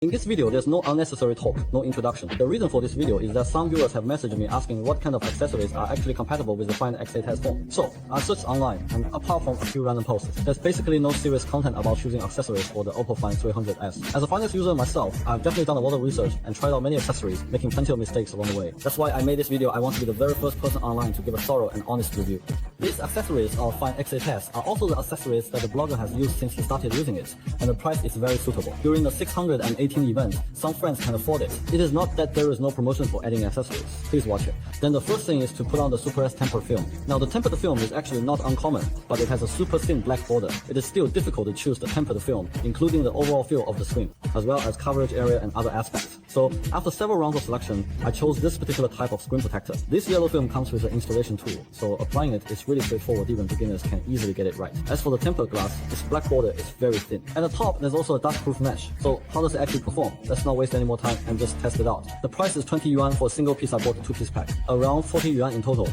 In this video, there's no unnecessary talk, no introduction. The reason for this video is that some viewers have messaged me asking what kind of accessories are actually compatible with the Find X8s phone. So, I searched online, and apart from a few random posts, there's basically no serious content about choosing accessories for the Oppo Find X8s. As a Find X user myself, I've definitely done a lot of research and tried out many accessories, making plenty of mistakes along the way. That's why I made this video. I want to be the very first person online to give a thorough and honest review. These accessories of Find X8s are also the accessories that the blogger has used since he started using it, and the price is very suitable. During the 618 event, some friends can afford it. It is not that there is no promotion for adding accessories. Please watch it. Then the first thing is to put on the Super S tempered film. Now the tempered film is actually not uncommon, but it has a super thin black border. It is still difficult to choose the tempered film, including the overall feel of the screen, as well as coverage area and other aspects. So after several rounds of selection, I chose this particular type of screen protector. This yellow film comes with an installation tool, so applying it is really straightforward. Even beginners can easily get it right. As for the tempered glass, its black border is very thin. At the top, there's also a dust-proof mesh. So how does it actually perform? Let's not waste any more time and just test it out. The price is 20 yuan for a single piece. I bought a 2-piece pack. Around 40 yuan in total.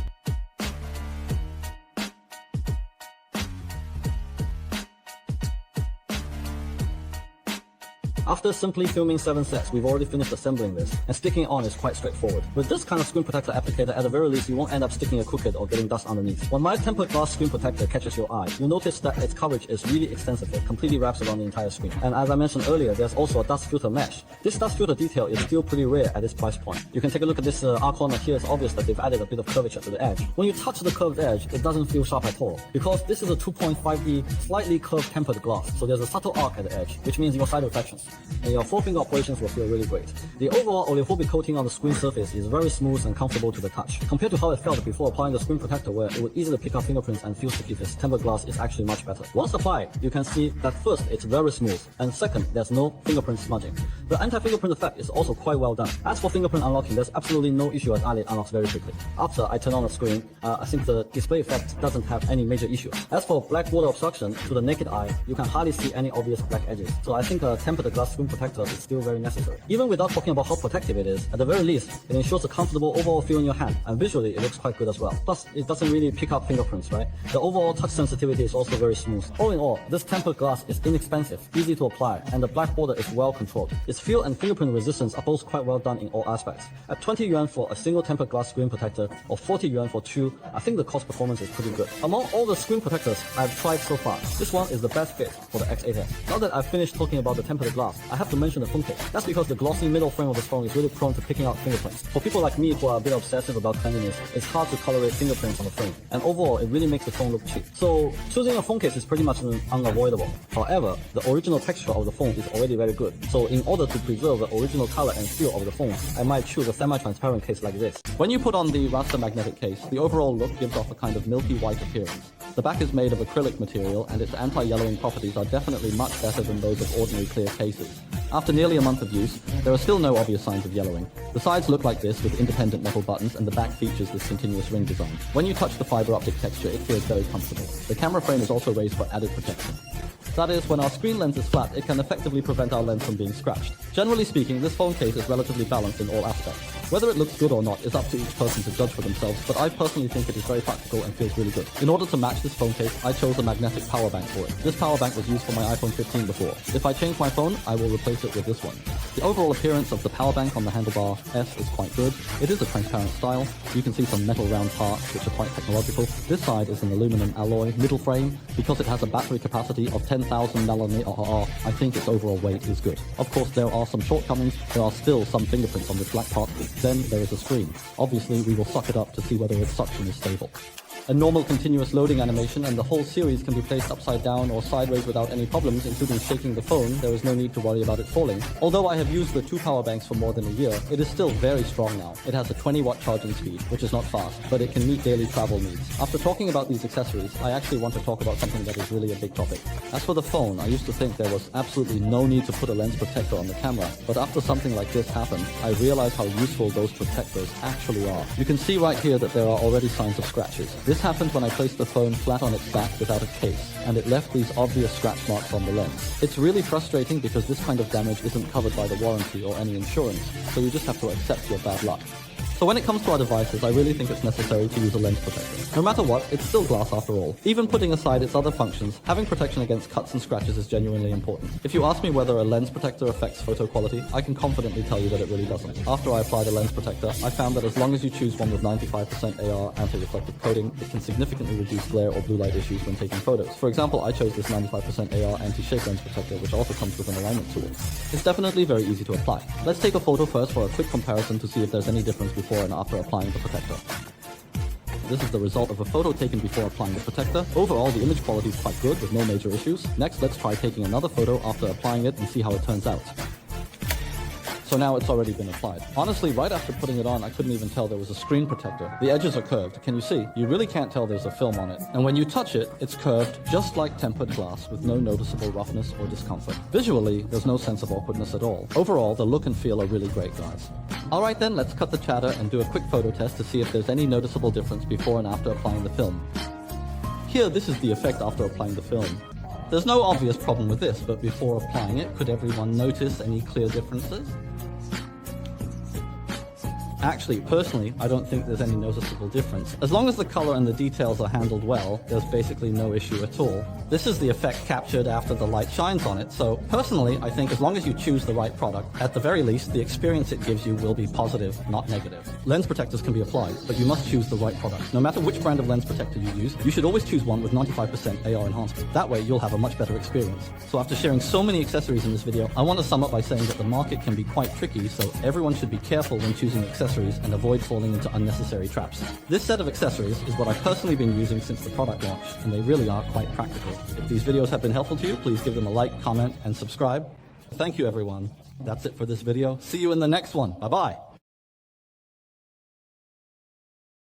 After simply filming 7 sets, we've already finished assembling this, and sticking it on is quite straightforward. With this kind of screen protector applicator, at the very least, you won't end up sticking a crooked or getting dust underneath. When my tempered glass screen protector catches your eye, you'll notice that its coverage is really extensive. It completely wraps around the entire screen. And as I mentioned earlier, there's also a dust filter mesh. This dust filter detail is still pretty rare at this price point. You can take a look at this R corner here. It's obvious that they've added a bit of curvature to the edge. When you touch the curved edge, it doesn't feel sharp at all, because this is a 2.5D slightly curved tempered glass, so there's a subtle arc at the edge, which means your side reflections and your forefinger operations will feel really great. The overall oleophobic coating on the screen surface is very smooth and comfortable to the touch. Compared to how it felt before applying the screen protector, where it would easily pick up fingerprints and feel sticky, this tempered glass is actually much better. Once applied, you can see that first, it's very smooth, and second, there's no fingerprint smudging. The anti-fingerprint effect is also quite well done. As for fingerprint unlocking, there's absolutely no issue as eyelid unlocks very quickly. After I turn on the screen, I think the display effect doesn't have any major issue. As for black border obstruction, to the naked eye, you can hardly see any obvious black edges. So I think a tempered glass screen protector is still very necessary. Even without talking about how protective it is, at the very least, it ensures a comfortable overall feel in your hand, and visually it looks quite good as well. Plus, it doesn't really pick up fingerprints, right? The overall touch sensitivity is also very smooth. All in all, this tempered glass is inexpensive, easy to apply, and the black border is well controlled. Its feel and fingerprint resistance are both quite well done in all aspects. At 20 yuan for a single tempered glass screen protector, or 40 yuan for two, I think the cost performance is pretty good. Among all the screen protectors I've tried so far, this one is the best fit for the X8s. Now that I've finished talking about the tempered glass, I have to mention the phone case. That's because the glossy middle frame of the phone is really prone to picking out fingerprints. For people like me who are a bit obsessive about cleanliness, it's hard to tolerate fingerprints on the frame, and overall it really makes the phone look cheap. So choosing a phone case is pretty much unavoidable. However, the original texture of the phone is already very good, so in order to preserve the original color and feel of the phone, I might choose a semi-transparent case like this. When you put on the raster magnetic case, the overall look gives off a kind of milky white appearance. The back is made of acrylic material, and its anti-yellowing properties are definitely much better than those of ordinary clear cases. After nearly a month of use, there are still no obvious signs of yellowing. The sides look like this with independent metal buttons, and the back features this continuous ring design. When you touch the fiber optic texture, it feels very comfortable. The camera frame is also raised for added protection. That is, when our screen lens is flat, it can effectively prevent our lens from being scratched. Generally speaking, this phone case is relatively balanced in all aspects. Whether it looks good or not is up to each person to judge for themselves, but I personally think it is very practical and feels really good. In order to match this phone case, I chose a magnetic power bank for it. This power bank was used for my iPhone 15 before. If I change my phone, I will replace it with this one. The overall appearance of the power bank on the handlebar S is quite good. It is a transparent style. You can see some metal round parts which are quite technological. This side is an aluminum alloy middle frame. Because it has a battery capacity of 10,000 mAh, I think its overall weight is good. Of course, there are some shortcomings. There are still some fingerprints on this black part. Then there is a screen. Obviously, we will suck it up to see whether its suction is stable. A normal continuous loading animation, and the whole series can be placed upside down or sideways without any problems, including shaking the phone. There is no need to worry about it falling. Although I have used the two power banks for more than a year, it is still very strong now. It has a 20-watt charging speed, which is not fast, but it can meet daily travel needs. After talking about these accessories, I actually want to talk about something that is really a big topic. As for the phone, I used to think there was absolutely no need to put a lens protector on the camera, but after something like this happened, I realized how useful those protectors actually are. You can see right here that there are already signs of scratches. This happened when I placed the phone flat on its back without a case, and it left these obvious scratch marks on the lens. It's really frustrating because this kind of damage isn't covered by the warranty or any insurance, so you just have to accept your bad luck. So when it comes to our devices, I really think it's necessary to use a lens protector. No matter what, it's still glass after all. Even putting aside its other functions, having protection against cuts and scratches is genuinely important. If you ask me whether a lens protector affects photo quality, I can confidently tell you that it really doesn't. After I applied a lens protector, I found that as long as you choose one with 95% AR anti-reflective coating, it can significantly reduce glare or blue light issues when taking photos. For example, I chose this 95% AR anti-shake lens protector, which also comes with an alignment tool. It's definitely very easy to apply. Let's take a photo first for a quick comparison to see if there's any difference before and after applying the protector. This is the result of a photo taken before applying the protector. Overall, the image quality is quite good with no major issues. Next, let's try taking another photo after applying it and see how it turns out. So now it's already been applied. Honestly, right after putting it on, I couldn't even tell there was a screen protector. The edges are curved. Can you see? You really can't tell there's a film on it. And when you touch it, it's curved just like tempered glass with no noticeable roughness or discomfort. Visually, there's no sense of awkwardness at all. Overall, the look and feel are really great, guys. Alright then, let's cut the chatter and do a quick photo test to see if there's any noticeable difference before and after applying the film. Here, this is the effect after applying the film. There's no obvious problem with this, but before applying it, could everyone notice any clear differences? Actually, personally, I don't think there's any noticeable difference. As long as the color and the details are handled well, there's basically no issue at all. This is the effect captured after the light shines on it, so personally, I think as long as you choose the right product, at the very least, the experience it gives you will be positive, not negative. Lens protectors can be applied, but you must choose the right product. No matter which brand of lens protector you use, you should always choose one with 95% AR enhancement. That way, you'll have a much better experience. So after sharing so many accessories in this video, I want to sum up by saying that the market can be quite tricky, so everyone should be careful when choosing accessories and avoid falling into unnecessary traps. This set of accessories is what I've personally been using since the product launch, and they really are quite practical. If these videos have been helpful to you, please give them a like, comment, and subscribe. Thank you, everyone. That's it for this video. See you in the next one. Bye-bye.